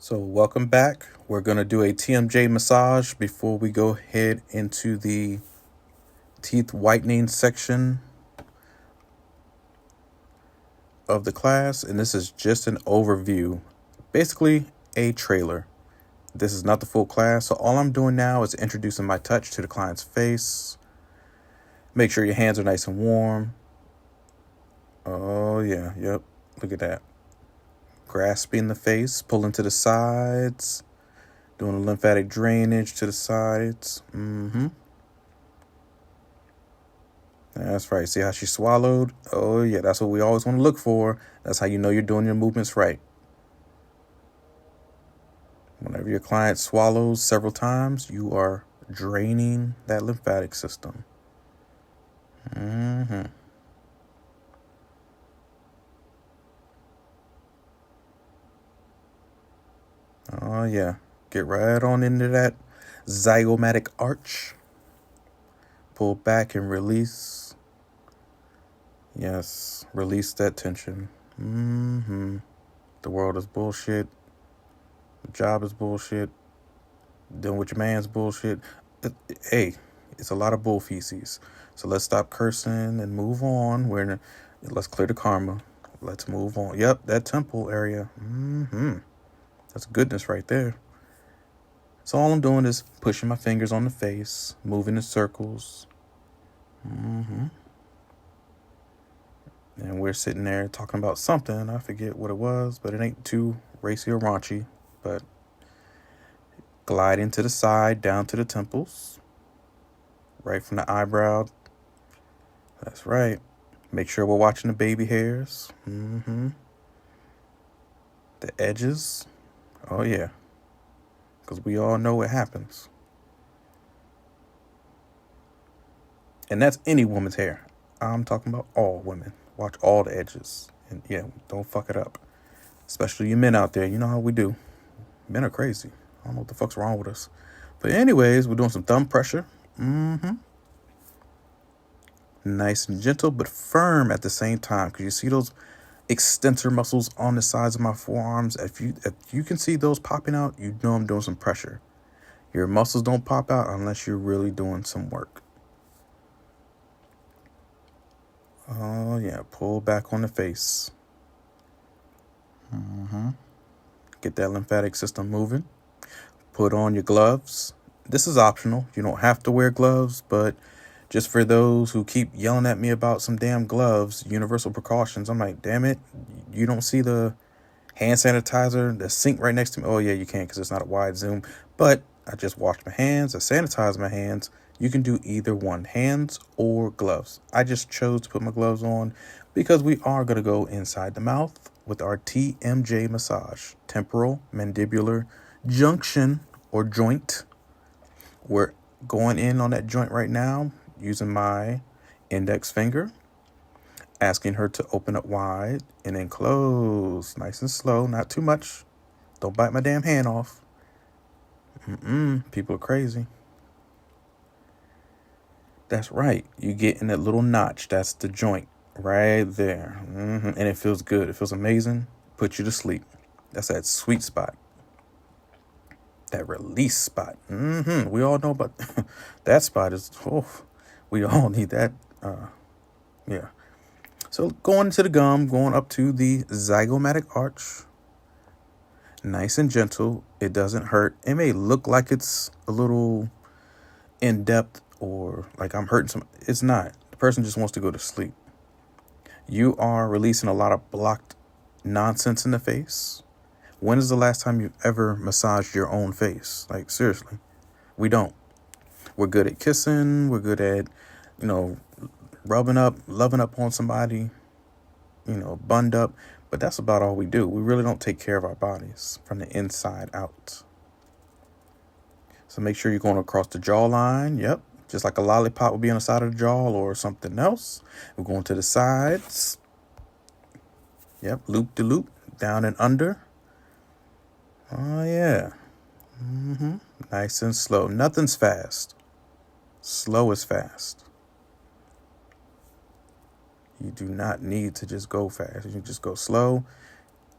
So welcome back. We're going to do a TMJ massage before we go ahead into the teeth whitening section of the class. And this is just an overview, basically a trailer. This is not the full class. So all I'm doing now is introducing my touch to the client's face. Make sure your hands are nice and warm. Oh yeah, yep. Look at that. Grasping the face, pulling to the sides. Doing a lymphatic drainage to the sides. That's right. See how she swallowed? Oh, yeah. That's what we always want to look for. That's how you know you're doing your movements right. Whenever your client swallows several times, you are draining that lymphatic system. Oh, yeah. Get right on into that zygomatic arch. Pull back and release. Yes, release that tension. The world is bullshit. The job is bullshit. Dealing with your man's bullshit. Hey, it's a lot of bull feces. So let's stop cursing and move on. Let's clear the karma. Let's move on. Yep, that temple area. That's goodness right there. So all I'm doing is pushing my fingers on the face, moving in circles. And we're sitting there talking about something. I forget what it was, but it ain't too racy or raunchy. But gliding to the side, down to the temples. Right from the eyebrow. That's right. Make sure we're watching the baby hairs. The edges. Oh, yeah. Because we all know what happens. And that's any woman's hair. I'm talking about all women. Watch all the edges. And yeah, don't fuck it up. Especially you men out there. You know how we do. Men are crazy. I don't know what the fuck's wrong with us. But anyways, we're doing some thumb pressure. Nice and gentle, but firm at the same time. Because you see those extensor muscles on the sides of my forearms. If you can see those popping out, you know I'm doing some pressure. Your muscles don't pop out unless you're really doing some work. Oh yeah, pull back on the face. Get that lymphatic system moving. Put on your gloves. This is optional. You don't have to wear gloves, but just for those who keep yelling at me about some damn gloves, universal precautions, I'm like, damn it, you don't see the hand sanitizer, the sink right next to me? Oh, yeah, you can because it's not a wide zoom. But I just washed my hands. I sanitized my hands. You can do either one, hands or gloves. I just chose to put my gloves on because we are going to go inside the mouth with our TMJ massage, temporal mandibular junction or joint. We're going in on that joint right now using my index finger, asking her to open up wide and then close nice and slow, not too much. Don't bite my damn hand off. People are crazy. That's right. You get in that little notch. That's the joint right there. And it feels good. It feels amazing. Put you to sleep. That's that sweet spot. That release spot. We all know about that spot. We all need that. Yeah. So going into the gum, going up to the zygomatic arch. Nice and gentle. It doesn't hurt. It may look like it's a little in depth or like I'm hurting some. It's not. The person just wants to go to sleep. You are releasing a lot of blocked nonsense in the face. When is the last time you've ever massaged your own face? Like, seriously. We don't. We're good at kissing. We're good at, rubbing up, loving up on somebody, bunned up. But that's about all we do. We really don't take care of our bodies from the inside out. So make sure you're going across the jawline. Yep. Just like a lollipop would be on the side of the jaw or something else. We're going to the sides. Yep. Loop de loop. Down and under. Oh, yeah. Nice and slow. Nothing's fast. Slow is fast. You do not need to just go fast. You just go slow.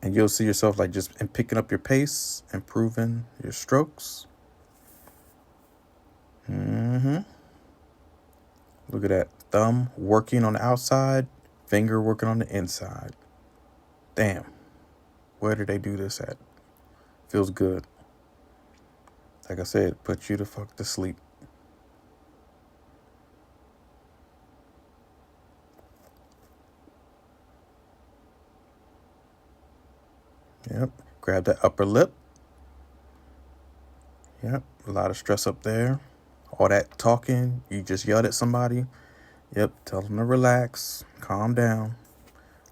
And you'll see yourself like just in picking up your pace, improving your strokes. Look at that. Thumb working on the outside, finger working on the inside. Damn. Where did they do this at? Feels good. Like I said, put you the fuck to sleep. Yep. Grab that upper lip. Yep. A lot of stress up there. All that talking, you just yelled at somebody. Yep. Tell them to relax. Calm down.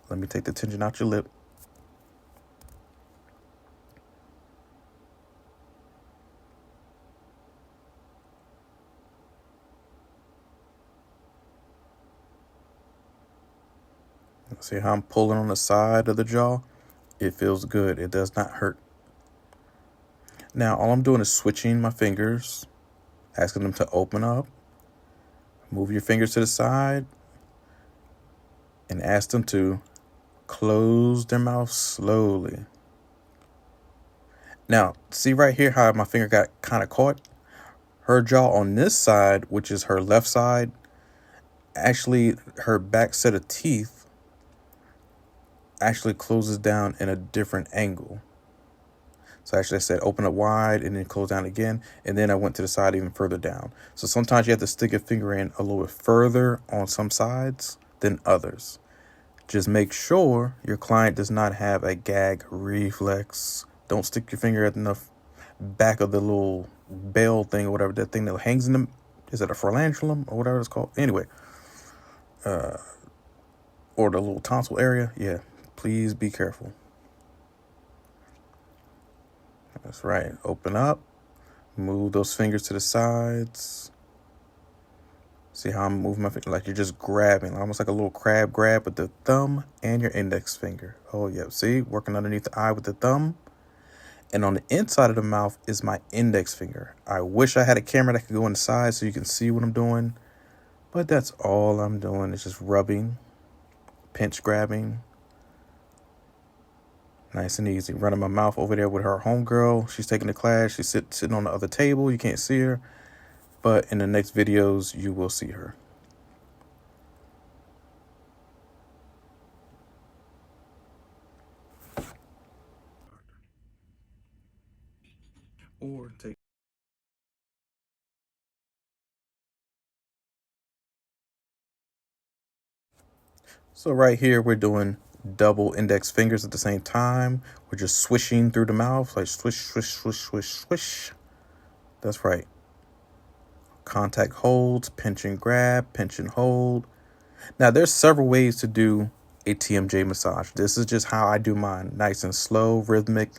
Let me take the tension out your lip. See how I'm pulling on the side of the jaw? It feels good. It does not hurt. Now, all I'm doing is switching my fingers, asking them to open up. Move your fingers to the side and ask them to close their mouth slowly. Now, see right here how my finger got kind of caught? Her jaw on this side, which is her left side, actually her back set of teeth actually closes down in a different angle. So actually I said open up wide and then close down again. And then I went to the side even further down. So sometimes you have to stick your finger in a little bit further on some sides than others. Just make sure your client does not have a gag reflex. Don't stick your finger at the back of the little bell thing or whatever, that thing that hangs in them. Is it a phalangelum or whatever it's called? Anyway, or the little tonsil area. Yeah, please be careful. That's right. Open up. Move those fingers to the sides. See how I'm moving my finger? Like you're just grabbing, almost like a little crab grab with the thumb and your index finger. Oh, yeah. See? Working underneath the eye with the thumb. And on the inside of the mouth is my index finger. I wish I had a camera that could go inside so you can see what I'm doing. But that's all I'm doing. It's just rubbing, pinch grabbing. Nice and easy. Running my mouth over there with her homegirl. She's taking the class. She's sitting on the other table. You can't see her. But in the next videos, you will see her. Or take. So right here, we're doing double index fingers at the same time. We're just swishing through the mouth, like swish, swish, swish, swish, swish. That's right. Contact holds, pinch and grab, pinch and hold. Now, there's several ways to do a TMJ massage. This is just how I do mine. Nice and slow, rhythmic,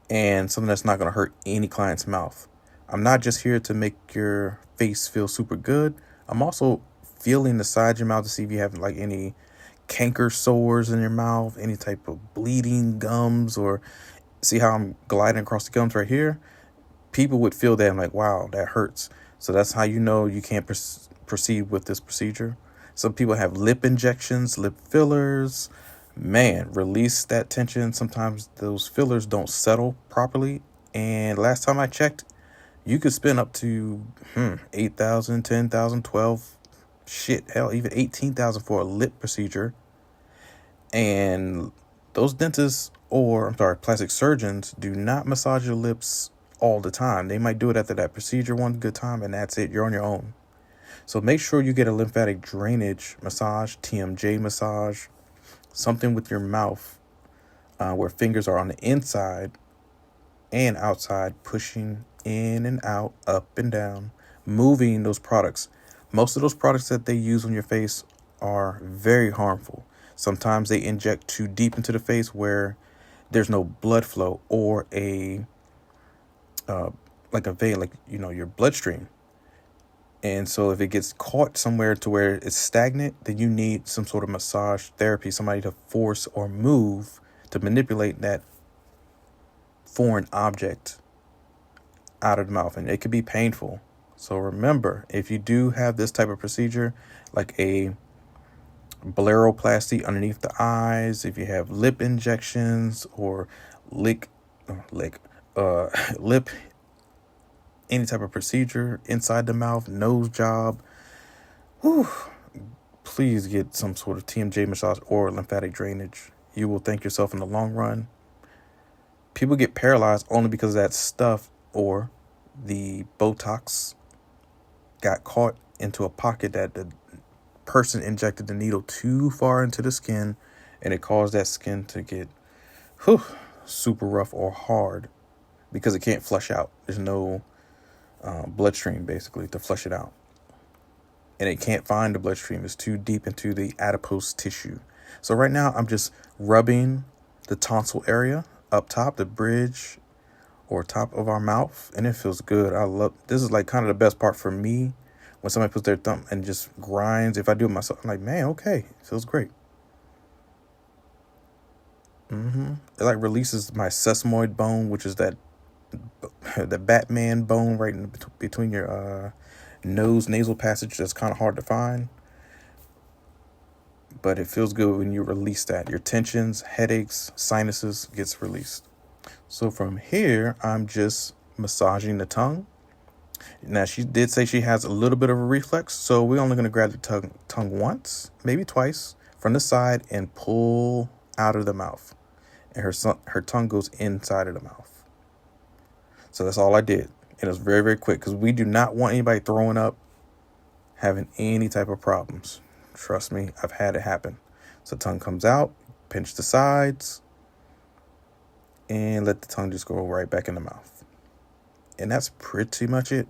and something that's not going to hurt any client's mouth. I'm not just here to make your face feel super good. I'm also feeling the side of your mouth to see if you have like any canker sores in your mouth, any type of bleeding gums, or see how I'm gliding across the gums right here. People would feel that and like, wow, that hurts. So that's how you know you can't proceed with this procedure. Some people have lip injections, lip fillers. Man, release that tension. Sometimes those fillers don't settle properly. And last time I checked, you could spend up to 8,000, 10,000, 12, shit, hell, even 18,000 for a lip procedure. And those dentists plastic surgeons do not massage your lips all the time. They might do it after that procedure one good time, and that's it. You're on your own. So make sure you get a lymphatic drainage massage, TMJ massage, something with your mouth where fingers are on the inside and outside, pushing in and out, up and down, moving those products. Most of those products that they use on your face are very harmful. Sometimes they inject too deep into the face where there's no blood flow or like a vein, like, your bloodstream. And so if it gets caught somewhere to where it's stagnant, then you need some sort of massage therapy, somebody to force or move to manipulate that foreign object out of the mouth. And it could be painful. So remember, if you do have this type of procedure, like a Balearoplasty underneath the eyes, if you have lip injections or lick, lip, any type of procedure inside the mouth, nose job, whew, please get some sort of Tmj massage or lymphatic drainage. You will thank yourself in the long run. People get paralyzed only because of that stuff, or the Botox got caught into a pocket that the person injected the needle too far into the skin, and it caused that skin to get super rough or hard because it can't flush out. There's no bloodstream basically to flush it out, and it can't find the bloodstream. It's too deep into the adipose tissue. So right now I'm just rubbing the tonsil area up top, the bridge or top of our mouth, and it feels good. I love this. Is like kind of the best part for me, when somebody puts their thumb and just grinds. If I do it myself, I'm like, man, okay, it feels great. It like releases my sesamoid bone, which is that the Batman bone right in between your nasal passage. That's kind of hard to find, but it feels good when you release that. Your tensions, headaches, sinuses gets released. So from here, I'm just massaging the tongue. Now, she did say she has a little bit of a reflex, so we're only going to grab the tongue once, maybe twice, from the side and pull out of the mouth. And her tongue goes inside of the mouth. So that's all I did. And it was very, very quick, because we do not want anybody throwing up, having any type of problems. Trust me, I've had it happen. So tongue comes out, pinch the sides, and let the tongue just go right back in the mouth. And that's pretty much it.